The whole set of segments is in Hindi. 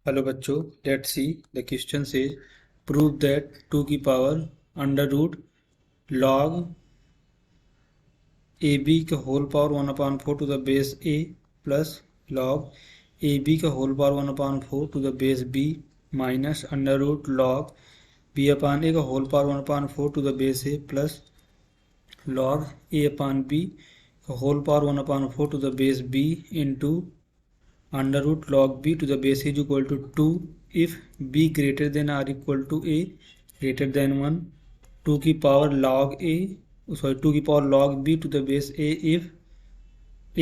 हेलो बच्चों, let's see the question says prove that 2 की power under root log a b का whole power 1/4 to the base a plus log a b का whole power 1/4 to the base b minus under root log b upon a का whole power 1/4 to the base a plus log a upon b का whole power 1/4 to the base b into under root log b to the base is equal to 2 if b greater than or equal to a greater than 1 2 की पावर log a 2 की power log b to the base a if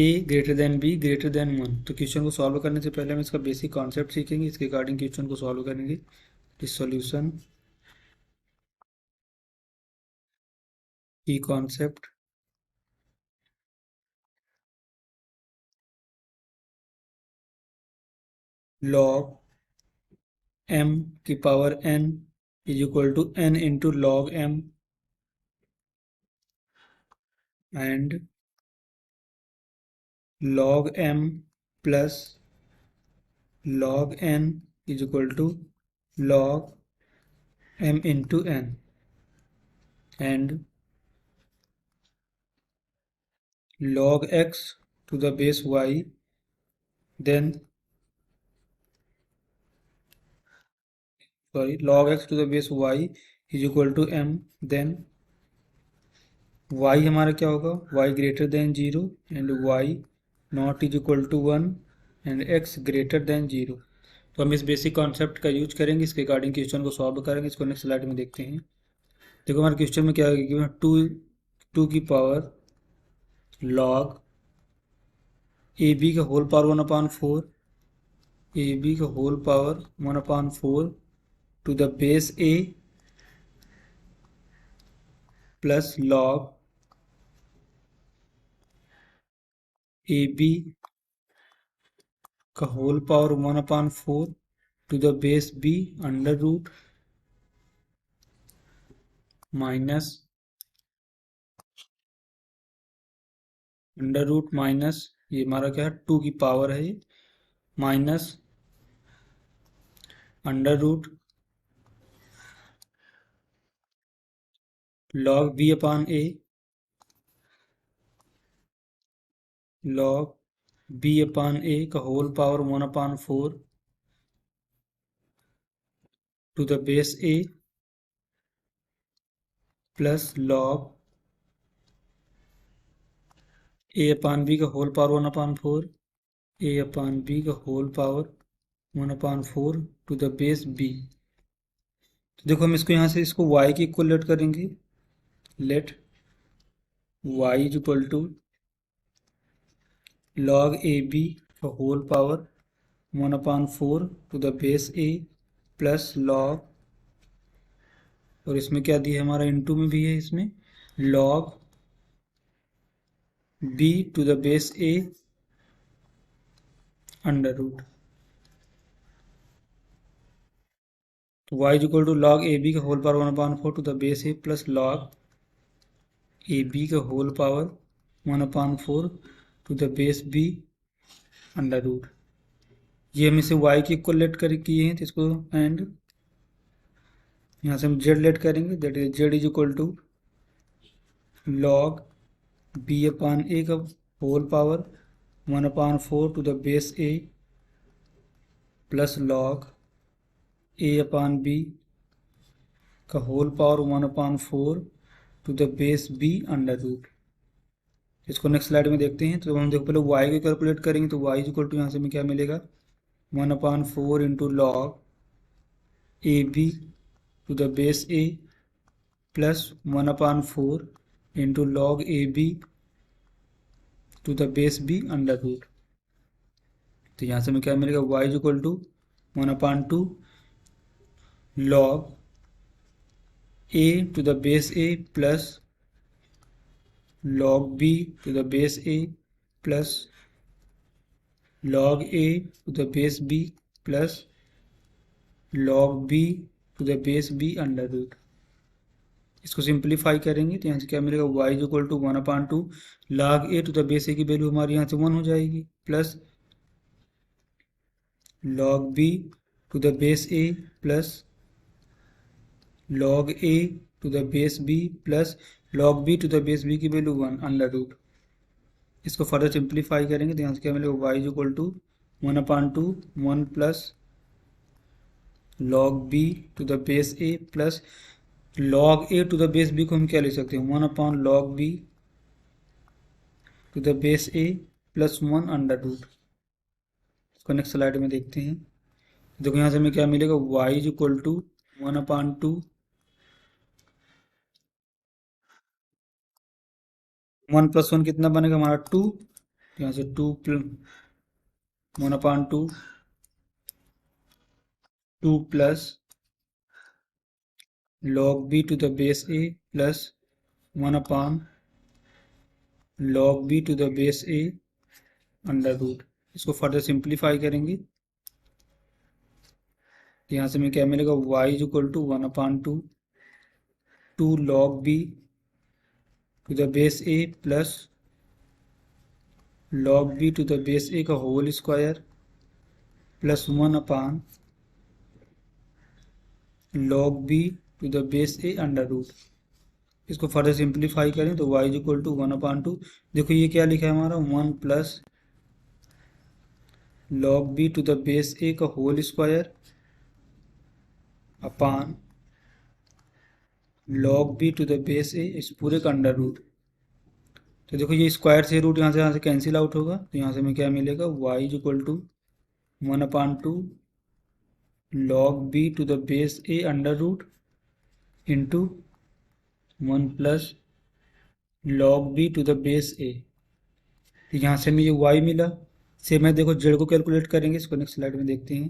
a greater than b greater than 1। तो क्वेश्चन को सॉल्व करने से पहले हम इसका बेसिक कॉन्सेप्ट सीखेंगे, इसके अकॉर्डिंग क्वेश्चन को सॉल्व करेंगे। इस सॉल्यूशन की कॉन्सेप्ट log m की power n is equal to n into log m एंड log m plus log n is equal to log m into n and log x to the base y, then log x to the base y is equal to m, then y हमारा क्या होगा, y greater than 0 and y not is equal to 1 and x greater than 0। तो हम इस बेसिक कॉन्सेप्ट का यूज करेंगे, इसके अकॉर्डिंग क्वेश्चन को सॉल्व करेंगे। इसको नेक्स्ट स्लाइड में देखते हैं। देखो हमारे क्वेश्चन में क्या है कि टू की पावर लॉग ए बी का होल पावर 1/4 ए बी का whole power 1/4 to the base a plus log a b का whole power 1/4 to the base b under root minus ये हमारा क्या है, 2 की पावर है, minus under root log b upon a log b upon a का whole power 1/4 to the base a plus log a upon b का whole power 1/4 a upon b का whole power 1/4 to the base b. तो देखो हम इसको यहाँ से इसको y की इक्वल लेट करेंगे। Let y is equal to log a b का whole power 1/4 to the base a plus log, और इसमें क्या दिया है हमारा, इनटू में भी है, इसमें log b to the base a under root. तो y is equal to log a b का whole power 1/4 to the base a plus log a b का whole power 1/4 to the base b under root. ये हम इसे y की इक्वल लेट कर किए हैं, तो इसको एंड यहाँ से हम z लेट करेंगे, that is z is equal to log b upon a का whole power 1/4 to the base a plus log a upon b का whole power 1/4 to the base b under root. इसको नेक्स्ट स्लाइड में देखते हैं। तो हम देखो पहले y को कैलकुलेट करेंगे, तो y इज इक्वल टू यहाँ से हमें क्या मिलेगा, 1/4 into log a b to the base a plus 1/4 into log a b to the base b under root. तो यहाँ से हमें क्या मिलेगा, y is equal to 1/2 log a to the base a plus log b to the base a plus log a to the base b plus log b to the base b under root. इसको सिंप्लीफाई करेंगे तो यहाँ से क्या मिलेगा, y is equal to 1/2 log a to the base a की वैल्यू हमारी यहाँ से 1 हो जाएगी, plus log b to the base a plus log a to the base b plus log b to the base b की वैल्यू 1 अंडर रूट। इसको फर्दर सिंप्लीफाई करेंगे तो यहाँ से क्या मिलेगा, y is equal to 1/2 1 plus log b to the base a plus log a to the base b को हम क्या लिख सकते हैं, 1/log b to the base a plus 1 under root. इसको नेक्स्ट स्लाइड में देखते हैं। देखो यहाँ से हमें क्या मिलेगा, y is equal to 1/2 1 plus 1 कितना बनेगा हमारा 2, यहाँ से 2 1/2 2 plus log b to the base a plus 1/log b to the base a under root. इसको फर्दर सिंप्लीफाई करेंगे तो यहाँ से हमें क्या मिलेगा, y is equal to 1/2 2 log b to the base a plus log b to the base a का whole square plus 1/log b to the base a under root. इसको फर्दर सिंप्लीफाई करें तो y इज इक्वल टू 1/2, देखो ये क्या लिखा है हमारा 1 plus log b to the base a का whole square upon log b to the base a इस पूरे का अंडर रूट। तो देखो ये स्क्वायर से रूट यहाँ से कैंसिल आउट होगा तो यहाँ से हमें क्या मिलेगा, y is equal to 1/2 log b to the base a under root into 1 plus log b to the base a। तो यहाँ से हमें ये y मिला। सेम है, देखो z को कैलकुलेट करेंगे, इसको नेक्स्ट स्लाइड में देखते हैं।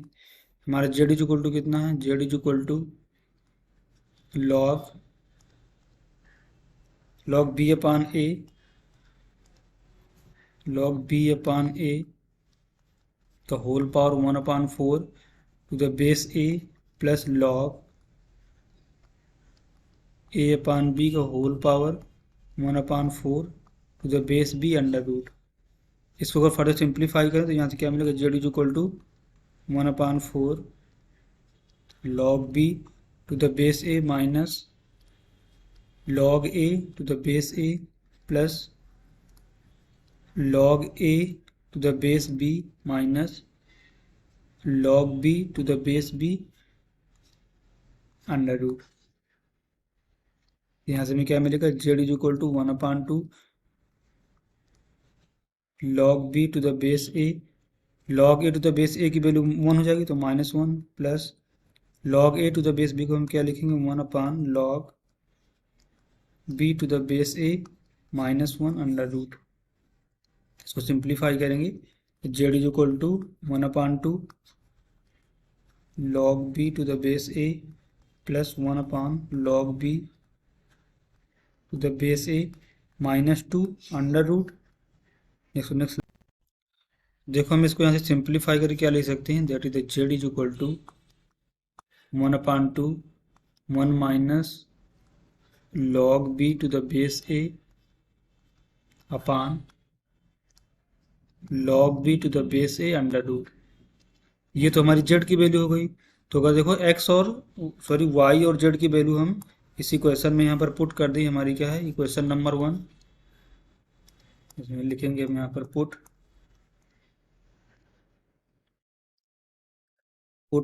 हमारा z इज इक्वल टू कितना है, z is equal to log b upon a log b upon a का whole power 1/4 to the base a plus log a upon b का whole power 1/4 to the base b under root. इसको अगर फर्दर सिंप्लीफाई करें तो यहाँ से क्या मिलेगा, z is equal to 1/4 log b to the base a minus log a to the base a plus log a to the base b minus log b to the base b under root. यहाँ से हमें क्या मिलेगा, z is equal to 1/2 log b to the base a log a to the base a की वैल्यू 1 हो जाएगी तो -1 plus log a to the base b को हम क्या लिखेंगे, 1/log b to the base a -1 under root. इसको सिंप्लीफाई करेंगे z is equal to 1/2 log b to the base a plus 1/log b to the base a -2 under root. Next देखो हम इसको यहाँ से सिंप्लीफाई करके क्या ले सकते हैं, that is the z is equal to 1/2 1 minus log b to the base a upon log b to the base a under root. ये तो हमारी z की वैल्यू हो गई। तो अगर देखो x और y और z की वैल्यू हम इसी क्वेश्चन में यहाँ पर पुट कर दी, हमारी क्या है, इक्वेशन नंबर 1। इसमें लिखेंगे हम यहाँ पर put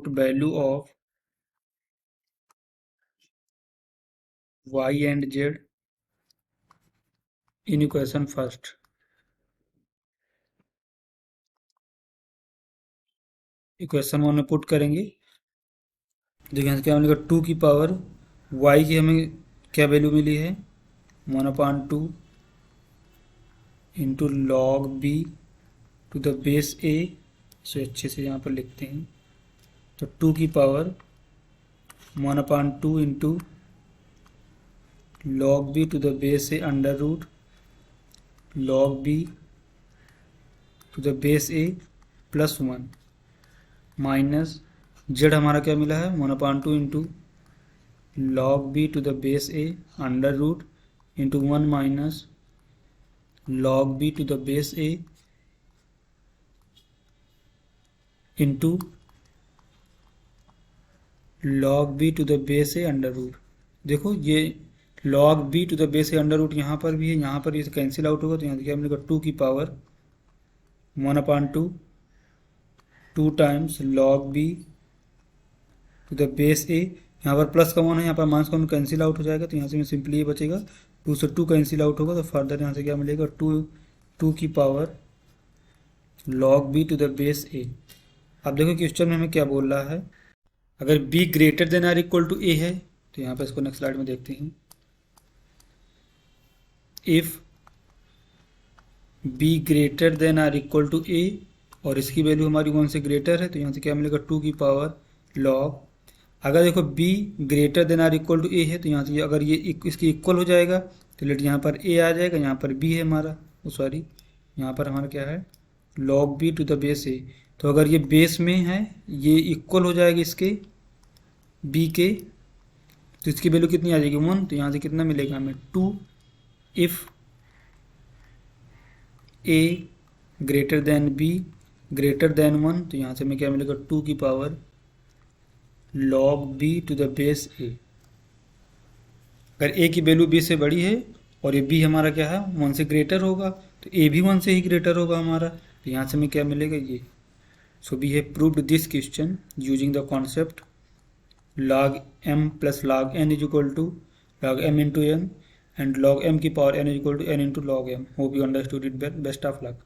value of y and z in equation first. Equation 1 में पुट करेंगे, देखिए यहाँ से क्या मिलेगा, 2 की पावर y की हमें क्या वैल्यू मिली है, 1/2 into log b to the base a। इसे अच्छे से यहाँ पर लिखते हैं, तो 2 की power 1/2 into log b to the base a under root log b to the base a plus 1 minus z हमारा क्या मिला है, 1/2 into log b to the base a under root into 1 minus log b to the base a into log b to the base a under root. देखो ये log b to the base a under root यहाँ पर भी है, यहाँ पर ये कैंसिल आउट होगा, तो यहाँ देखिए हमने कहा 2 की power 1/2 2 times log b to the base a. यहाँ पर प्लस का 1 है, यहाँ पर माइनस का 1 कैंसिल आउट हो जाएगा, तो यहाँ से में सिंपली ये बचेगा 2 से 2 कैंसिल आउट होगा, तो फर्दर यहाँ से क्या मिलेगा 2 की power log b to the base a. अब देखो क्वेश्चन में हमें क्या बोल रहा है, अगर b greater than or equal to a है, तो यहाँ पर इसको नेक्स्ट स्लाइड में देखते हैं। If b greater than or equal to a और इसकी वैल्यू हमारी 1 से ग्रेटर है, तो यहाँ से क्या मिलेगा 2 की पावर लॉग। अगर देखो b greater than or equal to a है, तो यहाँ से अगर ये इसकी इक्वल हो जाएगा तो लेट यहाँ पर a आ जाएगा, यहाँ पर b है हमारा, सॉरी यहाँ पर हमारा क्या है log b to the base a. तो अगर ये बेस में है, ये इक्वल हो जाएगा इसके b के, तो इसकी वैल्यू कितनी आ जाएगी 1, तो यहाँ से कितना मिलेगा हमें 2। If a greater than b greater than 1, तो यहाँ से हमें क्या मिलेगा 2 की power log b to the base a। अगर a की वैल्यू b से बड़ी है और ये b हमारा क्या है 1 से ग्रेटर होगा, तो a भी 1 से ही ग्रेटर होगा हमारा, तो यहाँ से हमें क्या मिलेगा ये। So we have proved this question using the concept log m plus log n is equal to log m into n and log m की power n is equal to n into log m। Hope you understood it. Best of luck.